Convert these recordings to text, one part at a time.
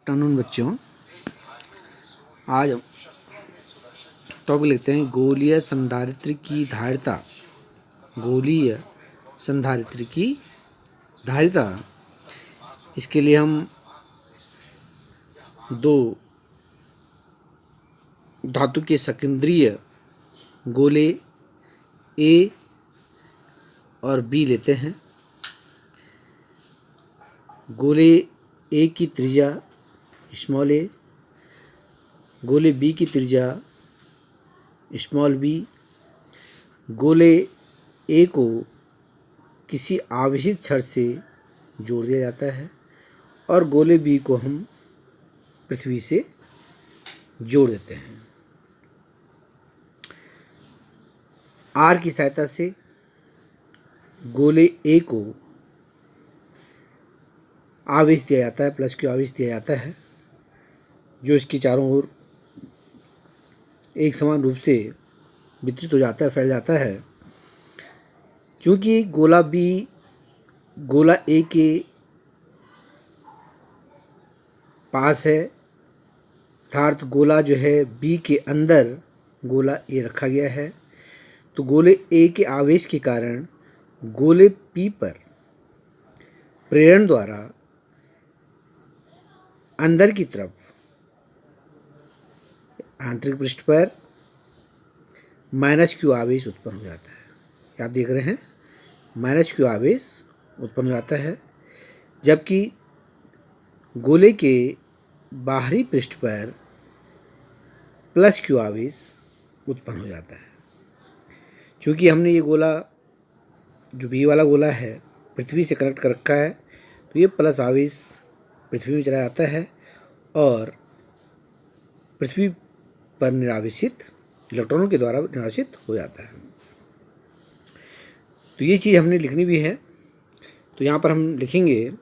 Afternoon बच्चों। आज topic लेते हैं गोलीय संधारित्र की धारिता। गोलीय संधारित्र की धारिता, इसके लिए हम दो धातु के सकेंद्रीय गोले ए और बी लेते हैं। गोले ए की त्रिज्या स्मॉल ए, गोले बी की त्रिज्या स्मॉल बी। गोले ए को किसी आवेशित छड़ से जोड़ दिया जाता है और गोले बी को हम पृथ्वी से जोड़ देते हैं। आर की सहायता से गोले ए को आवेश दिया जाता है, प्लस क्यू आवेश दिया जाता है, जो इसकी चारों ओर एक समान रूप से वितरित हो जाता है, फैल जाता है। चूँकि गोला बी गोला ए के पास है, अर्थात गोला जो है बी के अंदर गोला ए रखा गया है, तो गोले ए के आवेश के कारण गोले पी पर प्रेरण द्वारा अंदर की तरफ आंतरिक पृष्ठ पर माइनस क्यू आवेश उत्पन्न हो जाता है। आप देख रहे हैं, माइनस क्यू आवेश उत्पन्न हो जाता है, जबकि गोले के बाहरी पृष्ठ पर प्लस क्यू आवेश उत्पन्न हो जाता है। चूँकि हमने ये गोला जो बी वाला गोला है पृथ्वी से कनेक्ट कर रखा है, तो ये प्लस आवेश पृथ्वी में चला जाता है और पृथ्वी पर निरावेशित इलेक्ट्रॉनों के द्वारा निरावेशित हो जाता है। तो ये चीज़ हमने लिखनी भी है। तो यहाँ पर हम लिखेंगे,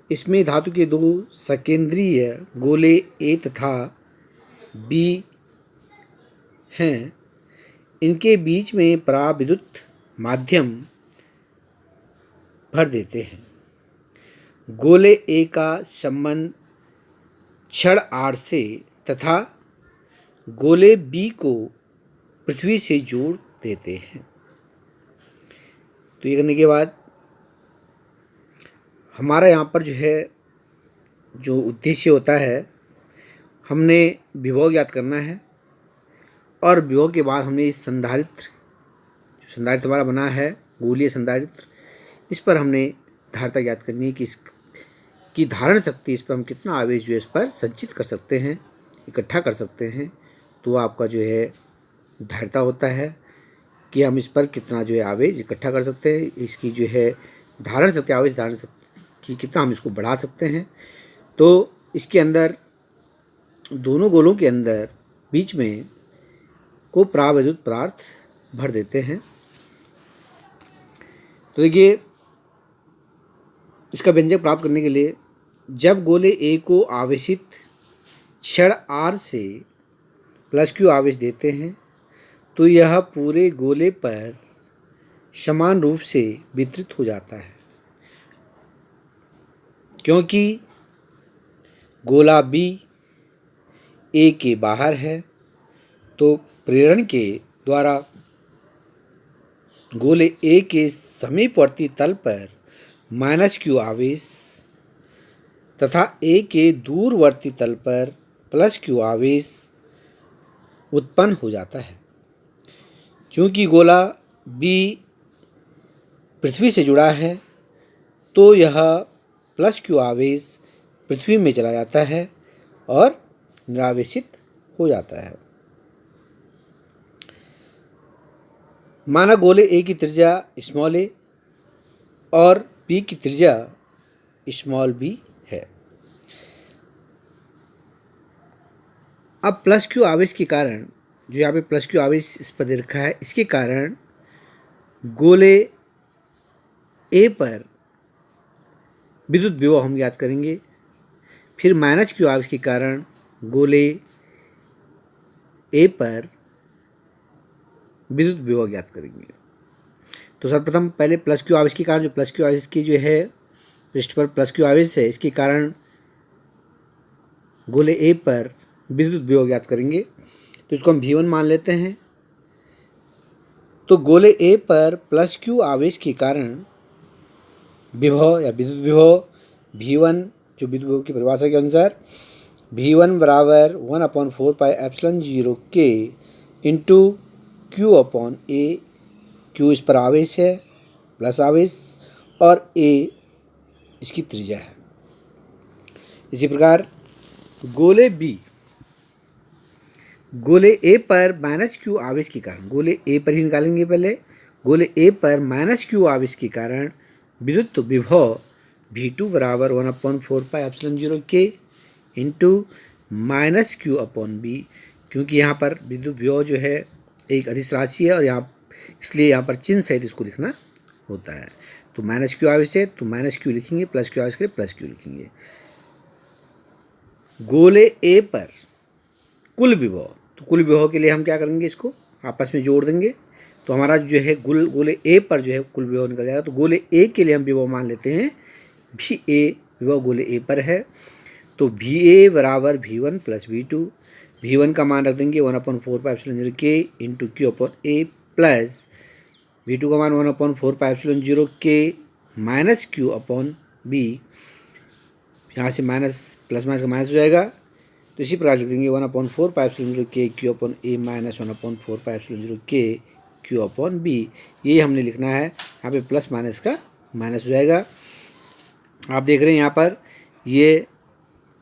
इसमें धातु के दो सकेंद्रीय गोले ए तथा बी हैं। इनके बीच में पराविद्युत माध्यम भर देते हैं। गोले ए का संबंध छड़ आर से तथा गोले बी को पृथ्वी से जोड़ देते हैं। तो ये करने के बाद हमारा यहाँ पर जो है जो उद्देश्य होता है, हमने विभव ज्ञात करना है और विभव के बाद हमने इस संधारित्र, जो संधारित्र हमारा बना है गोलीय संधारित्र, इस पर हमने धारिता ज्ञात करनी है कि इसकी धारण शक्ति, इस पर हम कितना आवेश जो है इस पर संचित कर सकते हैं, इकट्ठा कर सकते हैं। तो आपका जो है धारिता होता है कि हम इस पर कितना जो है आवेश इकट्ठा कर सकते हैं, इसकी जो है धारण शक्ति, आवेश धारण शक्ति की कितना हम इसको बढ़ा सकते हैं। तो इसके अंदर दोनों गोलों के अंदर बीच में को परावैद्युत पदार्थ भर देते हैं। तो देखिए, इसका व्यंजक प्राप्त करने के लिए जब गोले ए को आवेशित छड़ आर से प्लस क्यू आवेश देते हैं, तो यह पूरे गोले पर समान रूप से वितरित हो जाता है। क्योंकि गोला बी ए के बाहर है, तो प्रेरण के द्वारा गोले ए के समीपवर्ती तल पर माइनस क्यू आवेश तथा ए के दूरवर्ती तल पर प्लस क्यू आवेश उत्पन्न हो जाता है। क्योंकि गोला बी पृथ्वी से जुड़ा है, तो यह प्लस क्यू आवेश पृथ्वी में चला जाता है और निरावेशित हो जाता है। माना गोले ए की त्रिज्या स्मॉल ए और बी की त्रिज्या स्मॉल बी है। अब प्लस क्यू आवेश के कारण, जो यहाँ पे प्लस क्यू आवेश इस पर दे रखा है, इसके कारण गोले ए पर विद्युत विभव हम ज्ञात करेंगे। फिर माइनस क्यू आवेश के कारण गोले ए पर विद्युत विभव ज्ञात करेंगे। तो सर्वप्रथम पहले प्लस क्यू आवेश के कारण, जो प्लस क्यू आवेश की जो है पृष्ठ पर प्लस क्यू आवेश है, इसके कारण गोले ए पर विद्युत विभव ज्ञात करेंगे। तो इसको हम V1 मान लेते हैं। तो गोले ए पर प्लस क्यू आवेश के कारण विभव या विद्युत विभव V1 जो विद्युत विभव की परिभाषा के अनुसार V1 बराबर 1/4πε0 K इंटू क्यू अपॉन ए। क्यू इस पर आवेश है, प्लस आवेश, और ए इसकी त्रिज्या है। इसी प्रकार गोले ए पर माइनस क्यू आवेश के कारण, गोले ए पर ही निकालेंगे पहले, गोले ए पर माइनस क्यू आवेश के कारण विद्युत विभव V2 बराबर 1/4πε0 K into minus Q upon B. क्योंकि यहाँ पर विद्युत विभव जो है एक अदिश राशि है और यहाँ इसलिए यहाँ पर चिन्ह सहित इसको लिखना होता है। तो माइनस क्यू आवेश है तो माइनस क्यू लिखेंगे, प्लस क्यू आवेश के लिए प्लस क्यू लिखेंगे। गोले ए पर कुल विभव, तो कुल विभव के लिए हम क्या करेंगे, इसको आपस में जोड़ देंगे। तो हमारा जो है गोले ए पर जो है कुल विभव निकल जाएगा। तो गोले ए के लिए हम विभव मान लेते हैं भी ए, विभव गोले ए पर है। तो भी ए बराबर V1 प्लस V2। V1 का मान रख देंगे 1/4πε0 K into Q upon A, plus V2 का मान 1/4πε0 K minus Q upon B. यहाँ से माइनस प्लस माइनस का माइनस हो जाएगा। तो इसी प्रकार लिख देंगे 1/4πε0 K Q upon A minus 1/4πε0 K Q upon B. ये हमने लिखना है। यहाँ पे प्लस माइनस का माइनस हो जाएगा। आप देख रहे हैं यहाँ पर ये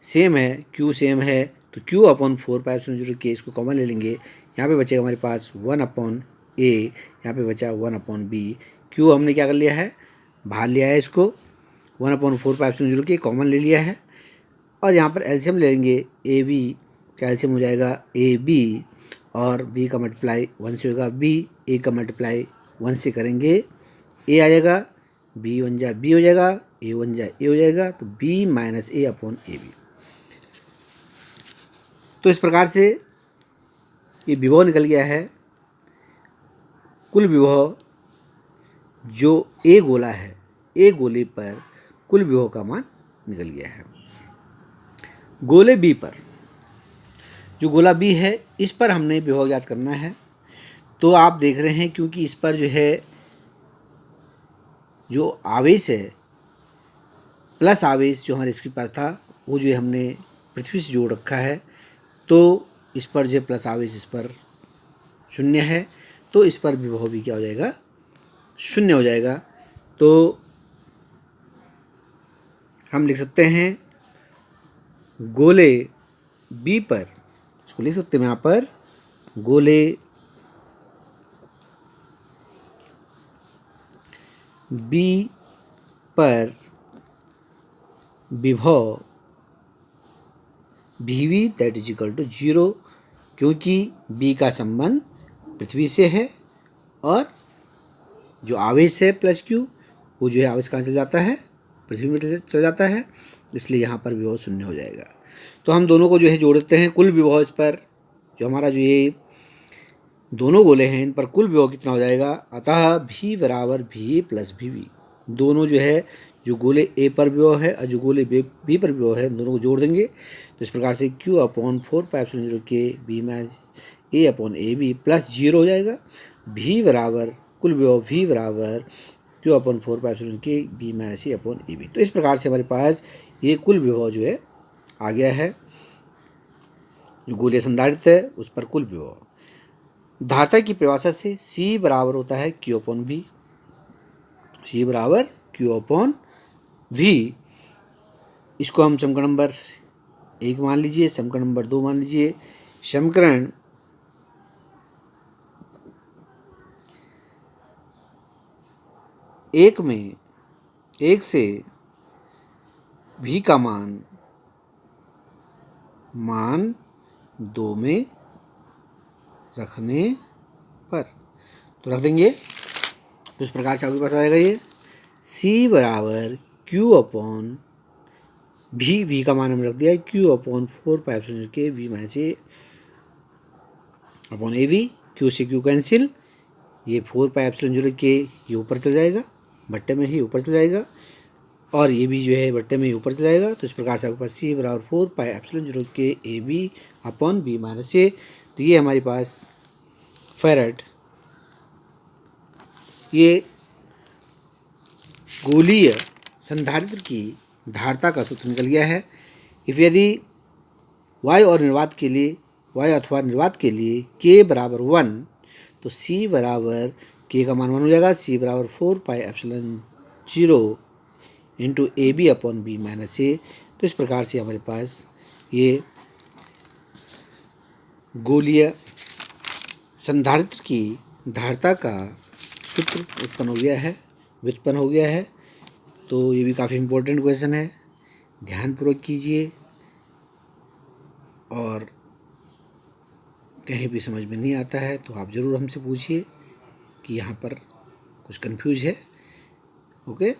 सेम है, क्यू सेम है, तो क्यू अपॉन 4πε0 K इसको कॉमन ले लेंगे। यहाँ पे बचेगा हमारे पास 1 अपॉन ए, यहाँ पे बचा 1 अपॉन बी। क्यू हमने क्या कर लिया है, बाहर लिया है, इसको 1/4πε0 K कॉमन ले लिया है। और यहाँ पर एलसीएम ले लेंगे, ए बी का एलसीएम हो जाएगा ए बी, और बी का मल्टीप्लाई 1 से होगा बी, ए का मल्टीप्लाई 1 से करेंगे ए आ जाएगा, बी 1 जा बी हो जाएगा, ए 1 जा ए हो जाएगा, तो B minus A upon A B. तो इस प्रकार से ये विभव निकल गया है। कुल विभव जो ए गोला है, ए गोले पर कुल विभव का मान निकल गया है। गोले बी पर, जो गोला बी है, इस पर हमने विभव ज्ञात करना है। तो आप देख रहे हैं क्योंकि इस पर जो है जो आवेश है, प्लस आवेश जो हमारे इसके पास था, वो जो हमने पृथ्वी से जोड़ रखा है, तो इस पर जो प्लस आवेश इस पर शून्य है, तो इस पर विभव भी क्या हो जाएगा, शून्य हो जाएगा। तो हम लिख सकते हैं गोले बी पर, इसको लिख सकते हैं यहाँ पर गोले बी पर विभव VV that is equal to 0, क्योंकि B का संबंध पृथ्वी से है और जो आवेश है प्लस क्यू, वो जो है आवेश कहाँ चल जाता है, पृथ्वी में चल जाता है, इसलिए यहाँ पर विभव शून्य हो जाएगा। तो हम दोनों को जो है जोड़ देते हैं। कुल विभव इस पर जो हमारा जो ये दोनों गोले हैं, इन पर कुल विभव कितना हो जाएगा, अतः V बराबर VA प्लस VB। दोनों जो है, जो गोले ए पर विभव है और जो गोले बी पर विभव है, दोनों को जोड़ देंगे। तो इस प्रकार से Q upon 4πε0 K B minus A upon A B plus 0 हो जाएगा। V बराबर कुल विभव V बराबर Q upon 4πε0 K B minus A upon A B. तो इस प्रकार से हमारे पास ये कुल विभव जो है आ गया है। जो गोलीय संधारित्र है उस पर कुल विभव धारिता की परिभाषा से C बराबर होता है Q अपॉन V। C बराबर Q अपॉन V। इसको हम समीकरण नंबर 1 मान लीजिए, समीकरण नंबर 2 मान लीजिए। समीकरण एक में 1 से V का मान 2 में रखने पर, तो रख देंगे। तो इस प्रकार से आपके पास आएगा ये C बराबर Q अपॉन V का मान हमने रख दिया है Q upon 4πε0 K V minus A upon A V. Q से Q कैंसिल, ये 4πε0 K ये ऊपर चल जाएगा, भट्टे में ही ऊपर चल जाएगा, और ये भी जो है बट्टे में ऊपर चला जाएगा। तो इस प्रकार से आपके पास C बराबर 4 पाई एप्सिलॉन 0 के AB upon B minus A। तो ये हमारे पास फैराड ये गोलीय संधारित्र की धारता का सूत्र निकल गया है। यदि वायु और निर्वात के लिए, वायु अथवा निर्वात के लिए K बराबर 1, तो C बराबर K का मान 1 हो जाएगा। C बराबर 4 pi epsilon 0 into AB upon B minus A। तो इस प्रकार से हमारे पास ये गोलीय संधारित्र की धारता का सूत्र उत्पन्न हो गया है, व्युत्पन्न हो गया है। तो ये भी काफ़ी इम्पोर्टेंट क्वेश्चन है, ध्यानपूर्वक कीजिए। और कहीं भी समझ में नहीं आता है तो आप ज़रूर हमसे पूछिए कि यहाँ पर कुछ कंफ्यूज है। ओके।